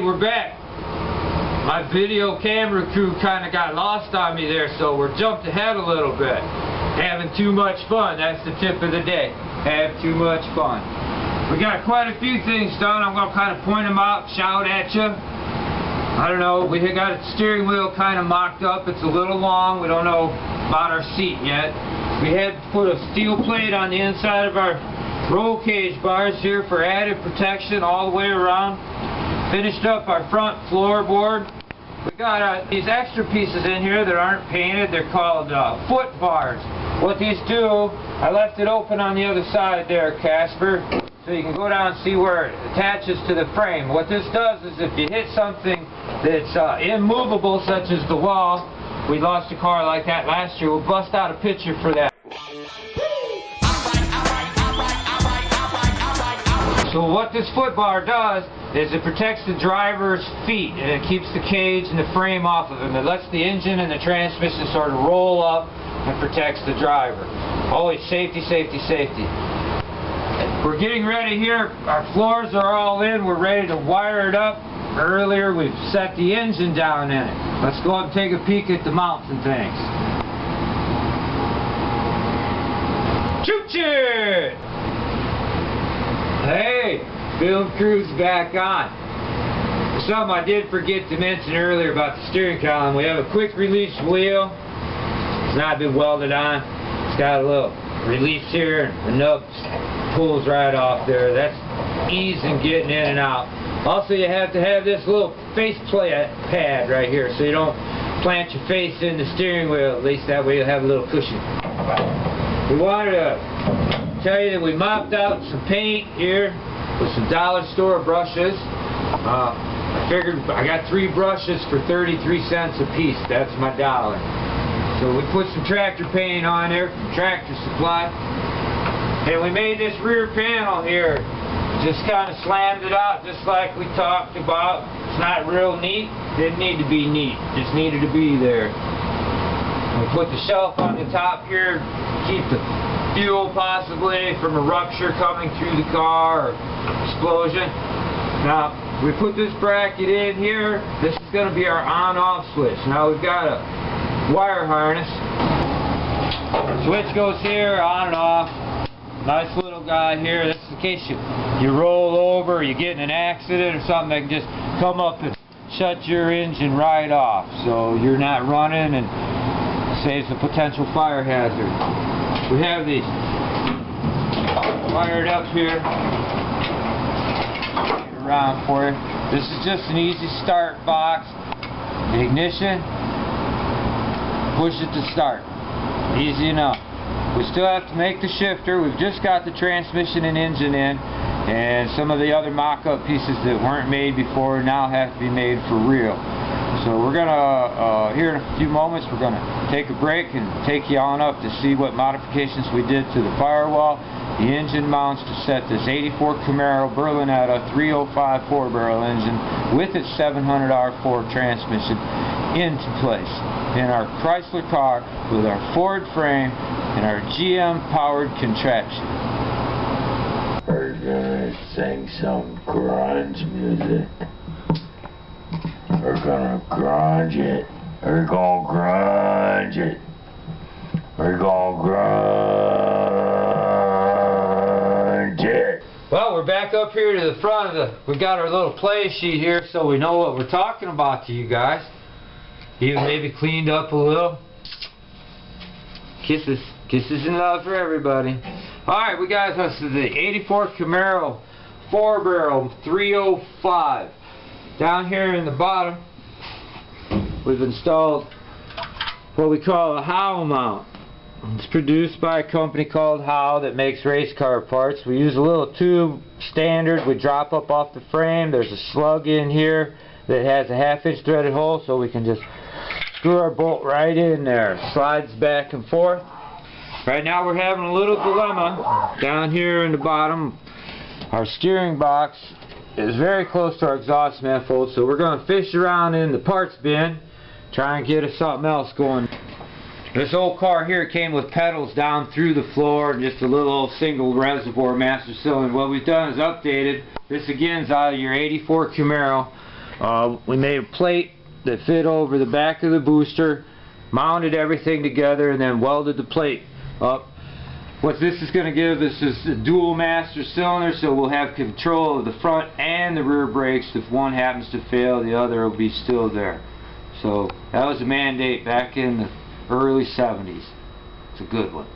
we're back. My video camera crew kind of got lost on me there, so we're jumped ahead a little bit. Having too much fun, that's the tip of the day. Have too much fun. We got quite a few things done. I'm going to kind of point them out, shout at you. I don't know, we got a steering wheel kind of mocked up. It's a little long. We don't know about our seat yet. We had to put a steel plate on the inside of our roll cage bars here for added protection all the way around. Finished up our front floorboard. We got these extra pieces in here that aren't painted. They're called foot bars. What these do, I left it open on the other side there, Casper, so you can go down and see where it attaches to the frame. What this does is if you hit something that's immovable, such as the wall, we lost a car like that last year, we'll bust out a picture for that. So what this foot bar does is it protects the driver's feet, and it keeps the cage and the frame off of him. It lets the engine and the transmission sort of roll up and protects the driver. Always safety, safety, safety. We're getting ready here. Our floors are all in. We're ready to wire it up. Earlier we've set the engine down in it. Let's go up and take a peek at the mounts and things. Choo-choo! Hey, film crew's back on. Something I did forget to mention earlier about the steering column. We have a quick release wheel. It's not been welded on. It's got a little release here, and the nub pulls right off there. That's ease in getting in and out. Also, you have to have this little face pad right here, so you don't plant your face in the steering wheel. At least that way you'll have a little cushion. We wanted to tell you that we mopped out some paint here with some dollar store brushes. I figured I got 3 brushes for 33 cents a piece. That's my dollar. So we put some tractor paint on there from Tractor Supply. And we made this rear panel here. Just kind of slammed it out just like we talked about. It's not real neat. Didn't need to be neat. Just needed to be there. We put the shelf on the top here. Keep the fuel possibly from a rupture coming through the car or explosion. Now we put this bracket in here. This is going to be our on-off switch. Now we've got a wire harness. Switch goes here, on and off. Nice little guy here. This is in case you roll over, you get in an accident or something, that can just come up and shut your engine right off, so you're not running, and saves a potential fire hazard. We have these wired up here. Get it around for you. This is just an easy start box. The ignition, push it to start. Easy enough. We still have to make the shifter. We've just got the transmission and engine in, and some of the other mock-up pieces that weren't made before now have to be made for real. So we're going to, here in a few moments, we're going to take a break and take you on up to see what modifications we did to the firewall, the engine mounts to set this 84 Camaro Berlinetta 305 4-barrel engine with its 700 R4 transmission into place in our Chrysler car with our Ford frame and our GM powered contraption. We're going to sing some grunge music. We're gonna grunge it. We're gonna grunge it. We're gonna grunge it. Well, we're back up here to the front of the, we've got our little play sheet here so we know what we're talking about to you guys. Even maybe cleaned up a little. Kisses. Kisses and love for everybody. Alright, we got this is the 84 Camaro 4-barrel 305. Down here in the bottom, we've installed what we call a Howe mount. It's produced by a company called Howe that makes race car parts. We use a little tube standard. We drop up off the frame. There's a slug in here that has a 1/2-inch threaded hole, so we can just screw our bolt right in there. Slides back and forth. Right now we're having a little dilemma. Down here in the bottom, our steering box is very close to our exhaust manifold, so we're going to fish around in the parts bin, try and get us something else going. This old car here came with pedals down through the floor and just a little old single reservoir master cylinder. What we've done is updated. This again is out of your 84 Camaro We made a plate that fit over the back of the booster, mounted everything together, and then welded the plate up. What this is going to give us is a dual master cylinder, so we'll have control of the front and the rear brakes. If one happens to fail, the other will be still there. So that was a mandate back in the early 70s. It's a good one.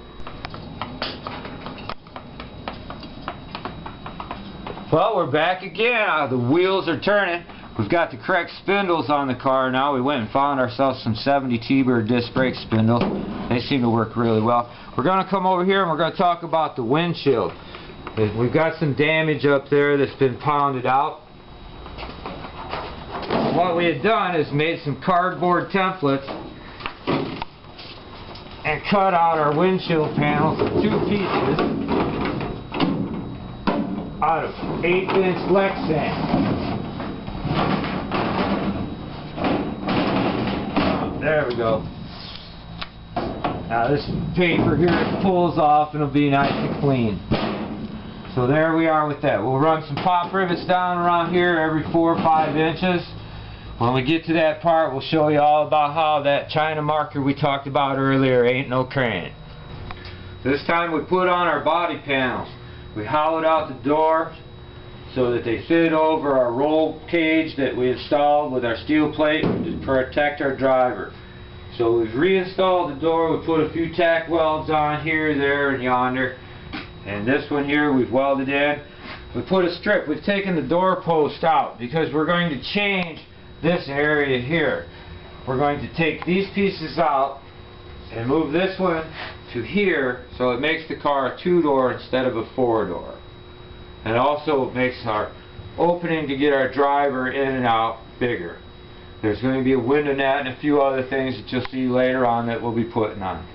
Well, we're back again. The wheels are turning. We've got the correct spindles on the car now. We went and found ourselves some 70 T-Bird disc brake spindles. They seem to work really well. We're going to come over here and we're going to talk about the windshield. We've got some damage up there that's been pounded out. What we had done is made some cardboard templates and cut out our windshield panels in 2 pieces out of 1/8" Lexan. There we go. Now this paper here pulls off and it'll be nice and clean. So there we are with that. We'll run some pop rivets down around here every 4 or 5 inches. When we get to that part, we'll show you all about how that China marker we talked about earlier ain't no crayon. This time we put on our body panels. We hollowed out the door so that they fit over our roll cage that we installed with our steel plate to protect our driver. So we've reinstalled the door. We put a few tack welds on here, there, and yonder. And this one here we've welded in. We put a strip. We've taken the door post out because we're going to change this area here. We're going to take these pieces out and move this one to here so it makes the car a 2-door instead of a 4-door. And also it makes our opening to get our driver in and out bigger. There's going to be a window net and a few other things that you'll see later on that we'll be putting on.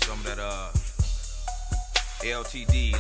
Some that LTD